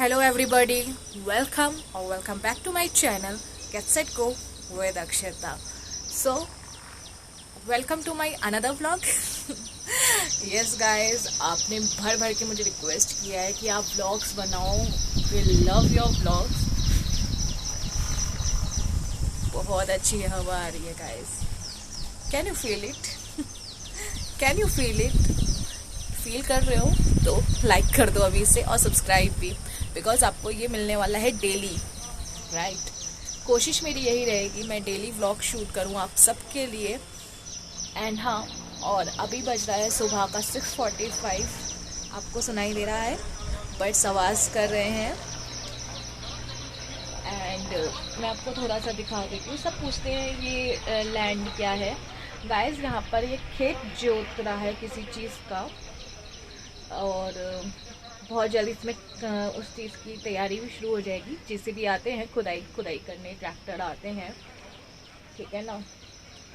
Hello everybody, welcome back to my channel Get Set Go with Akshita. So, welcome to my another vlog. Yes guys, आपने भर भर के मुझे request किया है कि आप vlogs बनाओ. We love your vlogs. बहुत अच्छी हवा आ रही है guys. Can you feel it? Can you feel it? Feel कर रहे हो तो लाइक कर दो अभी से और सब्सक्राइब भी, बिकॉज आपको ये मिलने वाला है डेली, राइट. कोशिश मेरी यही रहेगी मैं डेली व्लॉग शूट करूँ आप सबके लिए. एंड हाँ, और अभी बज रहा है सुबह का 6:45. आपको सुनाई दे रहा है, बर्ड्स आवाज़ कर रहे हैं. एंड मैं आपको थोड़ा सा दिखा देती हूँ. सब पूछते हैं ये लैंड क्या है. गाइस, यहाँ पर ये खेत जोत रहा है किसी चीज़ का, और बहुत जल्दी इसमें उस चीज़ की तैयारी भी शुरू हो जाएगी. जिससे भी आते हैं खुदाई करने, ट्रैक्टर आते हैं, ठीक है ना.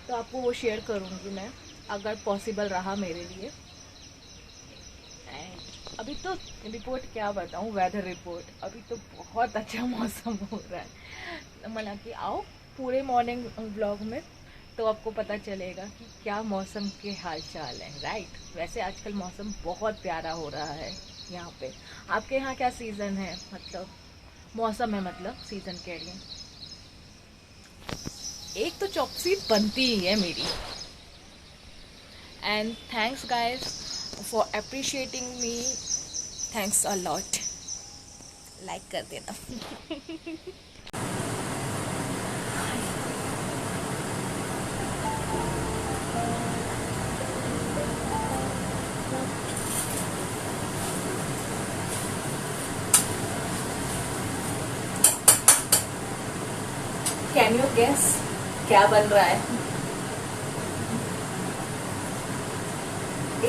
तो आपको वो शेयर करूँगी मैं अगर पॉसिबल रहा मेरे लिए. एंड अभी तो रिपोर्ट क्या बताऊँ, वेदर रिपोर्ट, अभी तो बहुत अच्छा मौसम हो रहा है. मतलब कि आओ पूरे मॉर्निंग व्लॉग में तो आपको पता चलेगा कि क्या मौसम के हाल चाल है, राइट. वैसे आजकल मौसम बहुत प्यारा हो रहा है यहाँ पे. आपके यहाँ क्या सीज़न है, मतलब मौसम है, मतलब सीज़न कह रही हैं. एक तो चॉपसी बनती ही है मेरी. And thanks guys for appreciating me. Thanks a lot. Like कर देना. कैन यू गेस क्या बन रहा है?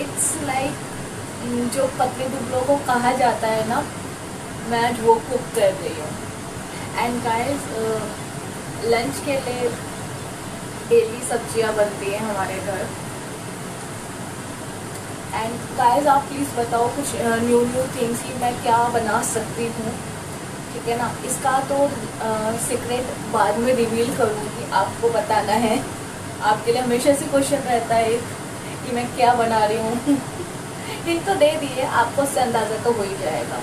इट्स लाइक जो पतले दुबलों को कहा जाता है ना, मैं आज वो कुक कर रही हूँ. एंड गाइस, लंच के लिए डेली सब्जियां बनती हैं हमारे घर. एंड गाइस, आप प्लीज़ बताओ कुछ न्यू थिंग्स कि मैं क्या बना सकती हूँ, ठीक है ना. इसका तो सीक्रेट बाद में रिवील करूँगी, आपको बताना है. आपके लिए हमेशा से क्वेश्चन रहता है कि मैं क्या बना रही हूँ. हिंट तो दे दिए, आपको उससे अंदाज़ा तो हो ही जाएगा.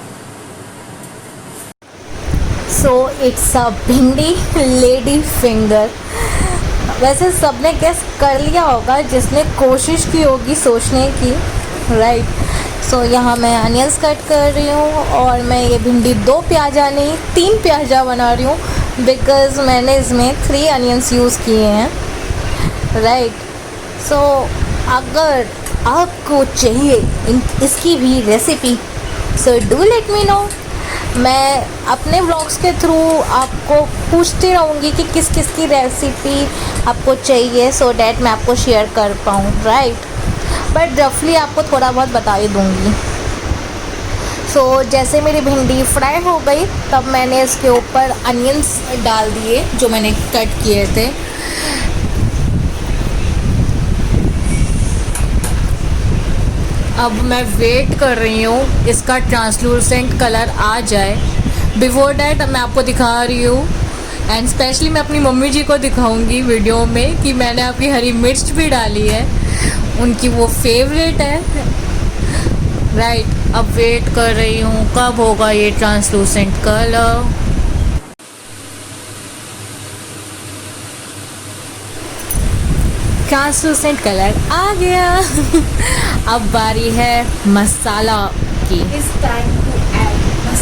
सो इट्स अ भिंडी लेडी फिंगर. वैसे सबने गेस कर लिया होगा जिसने कोशिश की होगी सोचने की, राइट. सो यहाँ मैं अनियंस कट कर रही हूँ, और मैं ये भिंडी 2 प्याजा नहीं 3 प्याजा बना रही हूँ, बिकॉज़ मैंने इसमें 3 अनियंस यूज़ किए हैं, राइट. सो अगर आपको चाहिए इसकी भी recipe, so do let me know. मैं अपने व्लॉग्स के थ्रू आपको पूछती रहूँगी कि किस किस की रेसिपी आपको चाहिए, सो डैट मैं आपको शेयर कर पाऊँ, राइट. बट रफली आपको थोड़ा बहुत बता ही दूँगी. सो जैसे मेरी भिंडी फ्राई हो गई, तब मैंने इसके ऊपर अनियंस डाल दिए जो मैंने कट किए थे. अब मैं वेट कर रही हूँ इसका ट्रांसलूसेंट कलर आ जाए. बिफोर डैट मैं आपको दिखा रही हूँ, एंड स्पेशली मैं अपनी मम्मी जी को दिखाऊंगी वीडियो में कि मैंने आपकी हरी मिर्च भी डाली है. उनकी वो फेवरेट है, राइट. अब वेट कर रही हूँ कब होगा ये ट्रांसलूसेंट कलर. ट्रांसलूसेंट कलर आ गया. अब बारी है मसाला की.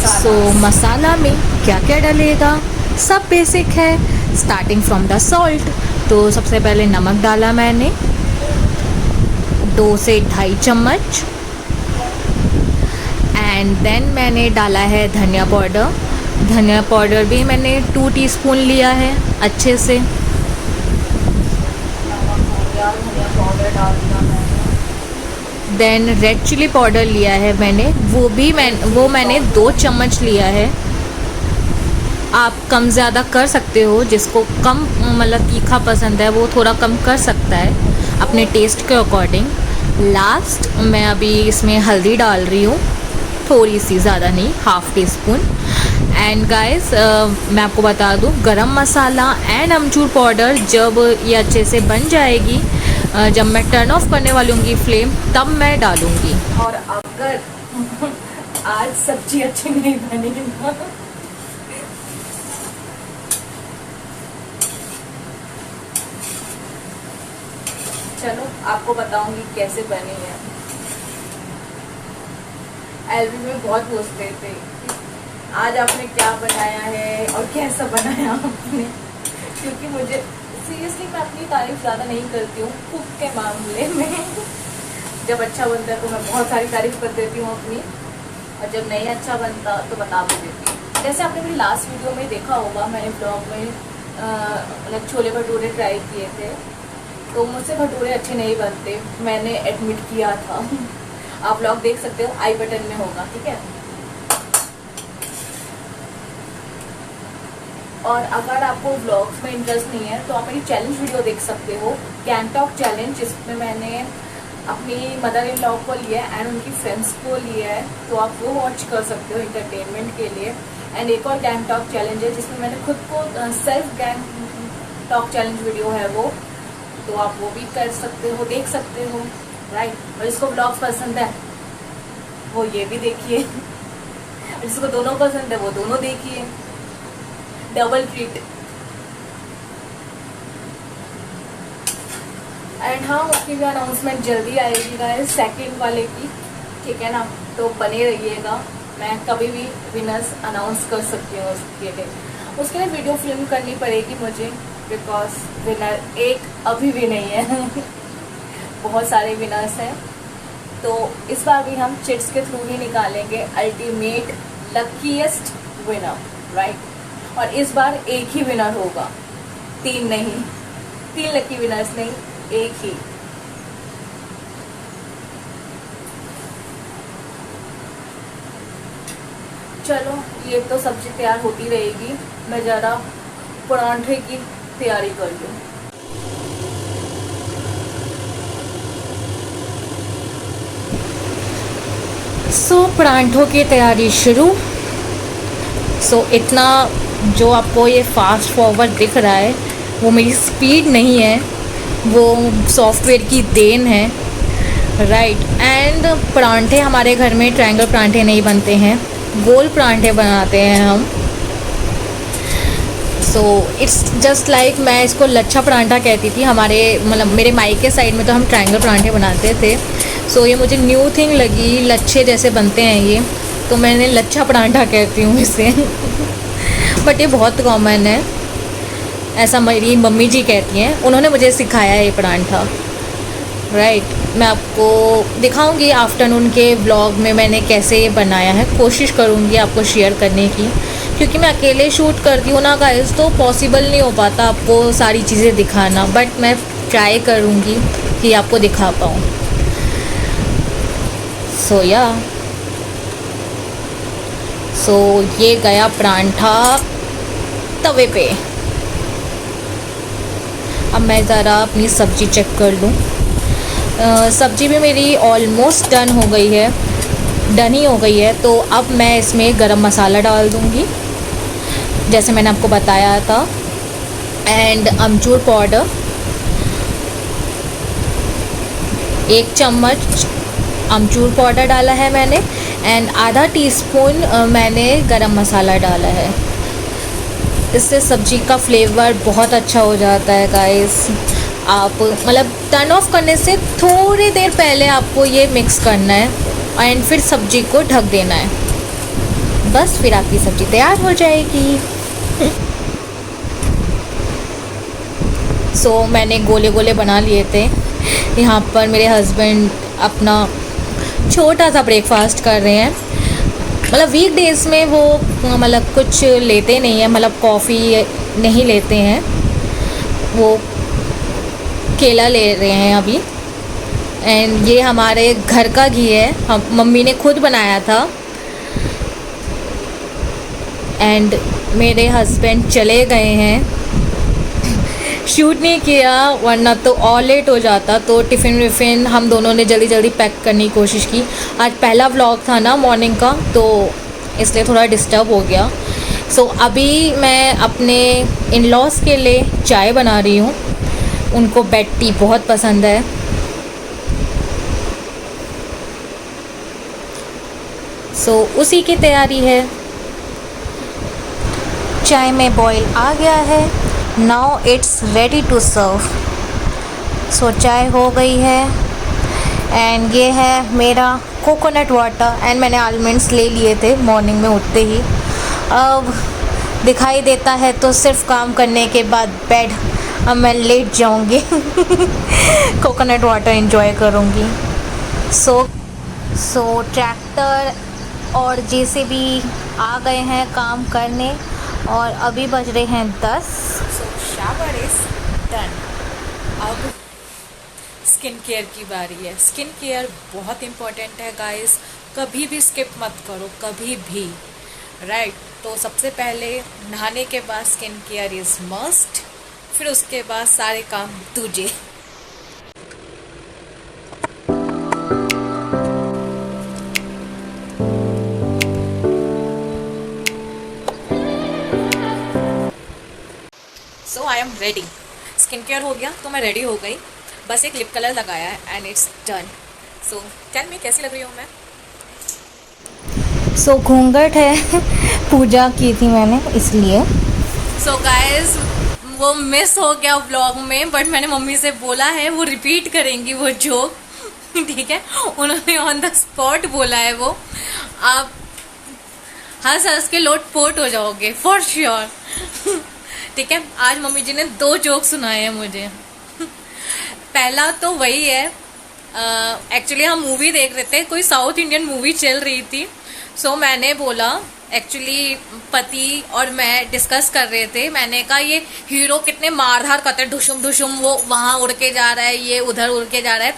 सो मसाला में क्या क्या डलेगा, सब बेसिक है, स्टार्टिंग फ्रॉम द सॉल्ट. तो सबसे पहले नमक डाला मैंने 2 से 2.5 चम्मच. एंड देन मैंने डाला है धनिया पाउडर. धनिया पाउडर भी मैंने 2 टीस्पून लिया है अच्छे से. धनिया पाउडर डाल दिया मैंने. देन रेड चिली पाउडर लिया है मैंने, वो मैंने 2 चम्मच लिया है. आप कम ज़्यादा कर सकते हो, जिसको कम मतलब तीखा पसंद है वो थोड़ा कम कर सकता है अपने टेस्ट के अकॉर्डिंग. लास्ट मैं अभी इसमें हल्दी डाल रही हूँ. थोड़ी सी, ज़्यादा नहीं, half tea spoon. And guys मैं आपको बता दूं, गरम मसाला एंड अमचूर पाउडर जब ये अच्छे से बन जाएगी, जब मैं टर्न ऑफ करने वाली हूँगी फ्लेम, तब मैं डालूँगी। और अगर आज सब्जी अच्छी नहीं बनी ना, चलो आपको बताऊंगी कैसे बनी है। एलबी में बहुत पूछते थे आज आपने क्या बनाया है और कैसा बनाया आपने, क्योंकि मुझे सीरियसली मैं अपनी तारीफ ज़्यादा नहीं करती हूँ कुक के मामले में। जब अच्छा बनता है तो मैं बहुत सारी तारीफ कर देती हूँ अपनी, और जब नहीं अच्छा बनता तो बता भी देती हूँ। जैसे आपने मेरी लास्ट वीडियो में देखा होगा, मैंने ब्लॉग में मतलब छोले भटूरे ट्राई किए थे, तो मुझसे भटूरे अच्छे नहीं बनते, मैंने एडमिट किया था। आप लोग देख सकते हो, आई बटन में होगा, ठीक है। और अगर आपको व्लॉग्स में इंटरेस्ट नहीं है तो आप मेरी चैलेंज वीडियो देख सकते हो, गैंगटॉक चैलेंज, जिसमें मैंने अपनी मदर इन लॉ को लिया है एंड उनकी फ्रेंड्स को लिया है, तो आप वो वॉच कर सकते हो इंटरटेनमेंट के लिए। एंड एक और गैंगटॉक चैलेंज है जिसमें मैंने खुद को सेल्फ गैंगटॉक चैलेंज वीडियो है वो, तो आप वो भी कर सकते हो, देख सकते हो, राइट। और जिसको व्लॉग्स पसंद है वो ये भी देखिए, जिसको दोनों पसंद है वो दोनों देखिए, डबल ट्रीट। एंड हाँ, उसकी भी अनाउंसमेंट जल्दी आएगी गाइस, सेकंड वाले की, ठीक है ना, तो बने रहिएगा। मैं कभी भी विनर्स अनाउंस कर सकती हूँ उसके लिए वीडियो फिल्म करनी पड़ेगी मुझे, बिकॉज विनर एक अभी भी नहीं है। बहुत सारे विनर्स हैं, तो इस बार भी हम चिट्स के थ्रू ही निकालेंगे अल्टीमेट लकीएस्ट विनर, राइट। और इस बार एक ही विनर होगा, 3 नहीं, 3 लकी विनर्स नहीं, एक ही। चलो ये तो सब्जी तैयार होती रहेगी, मैं ज़रा परांठे की तैयारी कर लूँ। परांठों की तैयारी शुरू। इतना जो आपको ये फास्ट फॉरवर्ड दिख रहा है वो मेरी स्पीड नहीं है, वो सॉफ्टवेयर की देन है, राइट। एंड परांठे हमारे घर में ट्रायंगल परांठे नहीं बनते हैं, गोल परांठे बनाते हैं हम। इट्स जस्ट लाइक, मैं इसको लच्छा परांठा कहती थी, हमारे मतलब मेरे मायके साइड में तो हम ट्रायंगल परांठे बनाते थे। ये मुझे न्यू थिंग लगी, लच्छे जैसे बनते हैं ये, तो मैंने लच्छा परांठा कहती हूँ इसे। बट ये बहुत कॉमन है, ऐसा मेरी मम्मी जी कहती हैं, उन्होंने मुझे सिखाया है ये परांठा, राइट। मैं आपको दिखाऊंगी आफ्टरनून के ब्लॉग में मैंने कैसे ये बनाया है, कोशिश करूंगी आपको शेयर करने की, क्योंकि मैं अकेले शूट करती हूँ ना गाइस, तो पॉसिबल नहीं हो पाता आपको सारी चीज़ें दिखाना, बट मैं ट्राई करूँगी कि आपको दिखा पाऊँ। ये गया परांठा तवे पे। अब मैं ज़रा अपनी सब्ज़ी चेक कर लूँ। सब्ज़ी भी मेरी ऑलमोस्ट डन ही हो गई है, तो अब मैं इसमें गरम मसाला डाल दूँगी जैसे मैंने आपको बताया था, एंड अमचूर पाउडर 1 चम्मच अमचूर पाउडर डाला है मैंने, एंड आधा टीस्पून मैंने गरम मसाला डाला है। इससे सब्ज़ी का फ्लेवर बहुत अच्छा हो जाता है गाइस। आप मतलब टर्न ऑफ करने से थोड़ी देर पहले आपको ये मिक्स करना है एंड फिर सब्ज़ी को ढक देना है, बस फिर आपकी सब्ज़ी तैयार हो जाएगी। मैंने गोले गोले बना लिए थे। यहाँ पर मेरे हस्बैंड अपना छोटा सा ब्रेकफास्ट कर रहे हैं, मतलब वीक डेज़ में वो मतलब कुछ लेते नहीं हैं, मतलब कॉफ़ी नहीं लेते हैं, वो केला ले रहे हैं अभी। एंड ये हमारे घर का घी है, हम मम्मी ने खुद बनाया था। एंड मेरे हस्बैंड चले गए हैं शूट नहीं किया वरना तो और लेट हो जाता। तो टिफ़िन विफ़िन हम दोनों ने जल्दी जल्दी पैक करने की कोशिश की। आज पहला व्लॉग था ना मॉर्निंग का, तो इसलिए थोड़ा डिस्टर्ब हो गया। सो अभी मैं अपने इन लॉज़ के लिए चाय बना रही हूँ। उनको बेड टी बहुत पसंद है। सो उसी की तैयारी है। चाय में बॉईल आ गया है। Now it's ready to serve. So चाय हो गई है एंड ये है मेरा कोकोनट वाटर। एंड मैंने आलमंड्स ले लिए थे मॉर्निंग में उठते ही। अब दिखाई देता है तो सिर्फ काम करने के बाद बेड। अब मैं लेट जाऊंगी कोकोनट वाटर एंजॉय करूंगी। सो ट्रैक्टर और जेसीबी आ गए हैं काम करने और अभी बज रहे हैं 10। सो शावर इज डन। अब स्किन केयर की बारी है। स्किन केयर बहुत इम्पोर्टेंट है गाइस, कभी भी स्किप मत करो, कभी भी, राइट। तो सबसे पहले नहाने के बाद स्किन केयर इज मस्ट, फिर उसके बाद सारे काम दूजे। So I am ready. Skin care हो गया तो मैं रेडी हो गई, बस एक लिप कलर लगाया है and it's done. So tell me कैसी लग रही हूँ मैं। सो घूंघट है पूजा की थी मैंने इसलिए। सो गाइस वो मिस हो गया व्लॉग में, बट मैंने मम्मी से बोला है वो रिपीट करेंगी वो जोक ठीक है, उन्होंने ऑन द स्पॉट बोला है वो। आप हंस हंस के लोट पोट हो जाओगे फॉर श्योर ठीक है। आज मम्मी जी ने 2 जोक सुनाए हैं मुझे पहला तो वही है, एक्चुअली हम मूवी देख रहे थे, कोई साउथ इंडियन मूवी चल रही थी। सो मैंने बोला, एक्चुअली पति और मैं डिस्कस कर रहे थे, मैंने कहा ये हीरो कितने मारधार करते हैं, ढुशुम ढुशुम, वो वहाँ उड़ के जा रहा है, ये उधर उड़ के जा रहा है।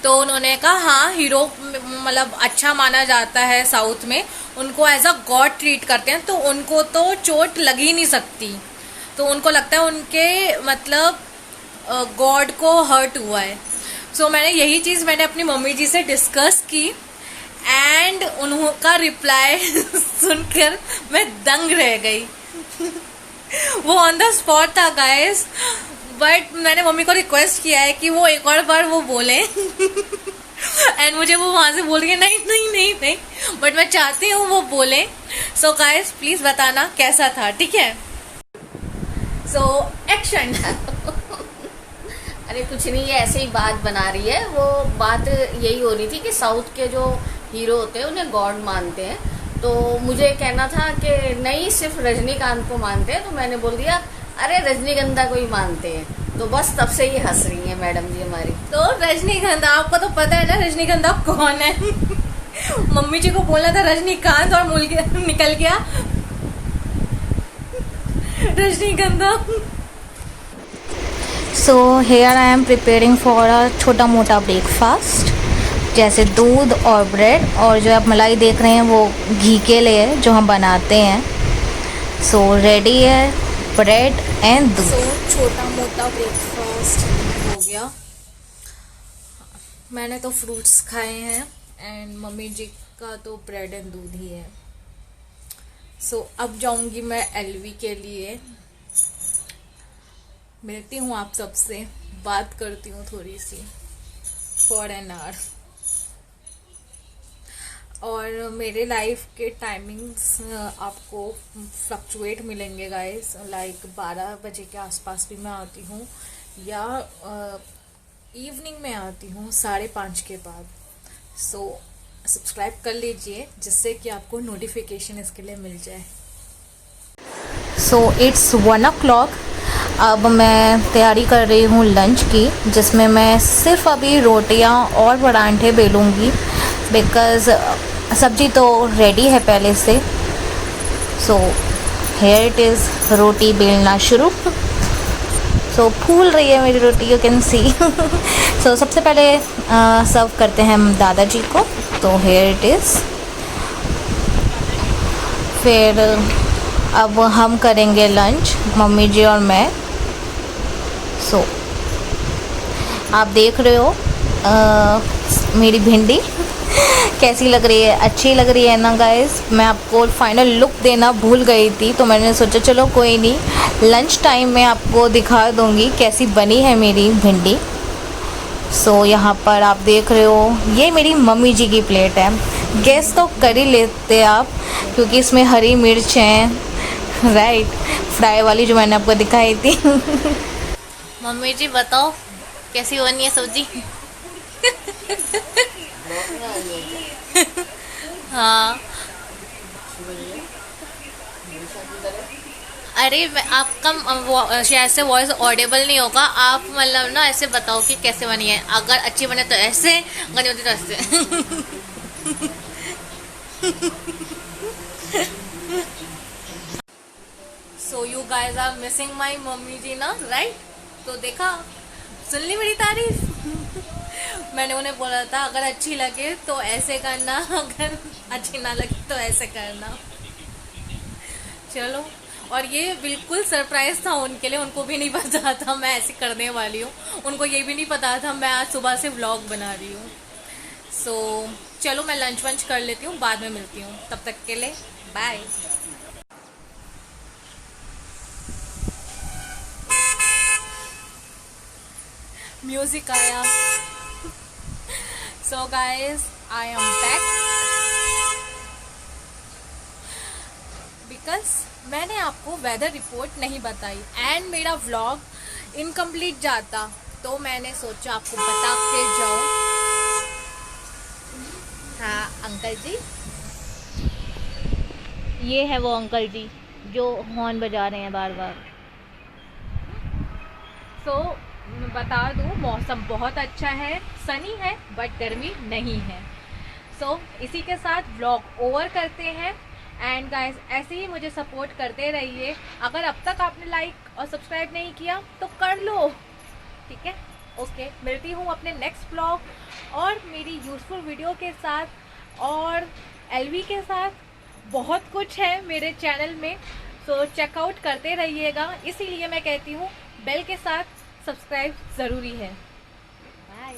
तो उन्होंने कहा हाँ हीरो मतलब अच्छा माना जाता है साउथ में, उनको एज अ गॉड ट्रीट करते हैं, तो उनको तो चोट लग ही नहीं सकती, तो उनको लगता है उनके मतलब गॉड को हर्ट हुआ है। सो मैंने यही चीज़ मैंने अपनी मम्मी जी से डिस्कस की एंड उनका रिप्लाई सुनकर मैं दंग रह गई वो ऑन द स्पॉट था गाइस, बट मैंने मम्मी को रिक्वेस्ट किया है कि वो एक और बार वो बोले एंड मुझे वो वहाँ से बोल रही है नहीं नहीं नहीं नहीं, बट मैं चाहती हूँ वो बोले। सो गाइस प्लीज़ बताना कैसा था, ठीक है। सो एक्शन अरे कुछ नहीं, ये ऐसे ही बात बना रही है। वो बात यही हो रही थी कि साउथ के जो हीरो होते हैं उन्हें गॉड मानते हैं, तो मुझे कहना था कि नहीं सिर्फ रजनीकांत को मानते हैं, तो मैंने बोल दिया अरे रजनीगंधा को ही मानते हैं, तो बस तब से ही हंस रही है मैडम जी हमारी। तो रजनीगंधा आपको तो पता है ना रजनीगंधा कौन है मम्मी जी को बोलना था रजनीकांत और निकल गया रजनीगंधा। So here I am preparing for a छोटा मोटा ब्रेकफास्ट, जैसे दूध और ब्रेड, और जो आप मलाई देख रहे हैं वो घी के लिए है जो हम बनाते हैं। सो रेडी है ब्रेड एंड दूध। छोटा मोटा ब्रेकफास्ट हो गया। मैंने तो फ्रूट्स खाए हैं एंड मम्मी जी का तो ब्रेड एंड दूध ही है। सो अब जाऊंगी मैं एलवी के लिए, मिलती हूँ आप सबसे, बात करती हूँ थोड़ी सी फॉर एन आवर। और मेरे लाइफ के टाइमिंग्स आपको फ्लक्चुएट मिलेंगे गाइस, लाइक 12 बजे के आसपास भी मैं आती हूँ या इवनिंग में आती हूँ 5:30 के बाद। सो सब्सक्राइब कर लीजिए जिससे कि आपको नोटिफिकेशन इसके लिए मिल जाए। So it's 1 o'clock। अब मैं तैयारी कर रही हूँ लंच की, जिसमें मैं सिर्फ अभी रोटियाँ और परांठे बेलूँगी, बिकॉज़ सब्जी तो रेडी है पहले से। सो हेयर इट इज़, रोटी बेलना शुरू। सो फूल रही है मेरी रोटी, यू कैन सी। सो सबसे पहले सर्व करते हैं हम दादाजी को, तो हेयर इट इज़। फिर अब हम करेंगे लंच, मम्मी जी और मैं। सो आप देख रहे हो मेरी भिंडी कैसी लग रही है, अच्छी लग रही है ना गाइस। मैं आपको फाइनल लुक देना भूल गई थी, तो मैंने सोचा चलो कोई नहीं, लंच टाइम में आपको दिखा दूंगी कैसी बनी है मेरी भिंडी। सो यहाँ पर आप देख रहे हो ये मेरी मम्मी जी की प्लेट है। गेस तो कर ही लेते आप, क्योंकि इसमें हरी मिर्च है, राइट, फ्राई वाली जो मैंने आपको दिखाई थी। मम्मी जी बताओ कैसी बनी है सब्जी? हाँ, अरे आपका शायद से वॉइस ऑडिबल नहीं होगा, आप मतलब ना ऐसे बताओ कि कैसे बनी है। अगर अच्छी बने तो ऐसे, अगर नहीं होती तो ऐसे। So you guys are missing my mummy ji ना, राइट? तो देखा, सुन ली मेरी तारीफ। मैंने उन्हें बोला था अगर अच्छी लगे तो ऐसे करना, अगर अच्छी ना लगे तो ऐसे करना। चलो, और ये बिल्कुल सरप्राइज था उनके लिए, उनको भी नहीं पता था मैं ऐसे करने वाली हूँ, उनको ये भी नहीं पता था मैं आज सुबह से व्लॉग बना रही हूँ। सो चलो मैं लंच वंच कर लेती हूँ, बाद में मिलती हूँ, तब तक के लिए बाय। म्यूजिक आया। So guys I am back because मैंने आपको वेदर रिपोर्ट नहीं बताई एंड मेरा व्लॉग इनकम्प्लीट जाता, तो मैंने सोचा आपको बता के जाओ। हाँ अंकल जी, ये है वो अंकल जी जो हॉर्न बजा रहे हैं बार बार। सो बता दूँ, मौसम बहुत अच्छा है, सनी है बट गर्मी नहीं है। सो इसी के साथ व्लॉग ओवर करते हैं एंड गाइस ऐसे ही मुझे सपोर्ट करते रहिए। अगर अब तक आपने लाइक और सब्सक्राइब नहीं किया तो कर लो, ठीक है? ओके, मिलती हूँ अपने नेक्स्ट व्लॉग और मेरी यूज़फुल वीडियो के साथ और एलवी के साथ। बहुत कुछ है मेरे चैनल में, सो चेकआउट करते रहिएगा। इसीलिए मैं कहती हूँ बेल के साथ सब्सक्राइब ज़रूरी है। बाय।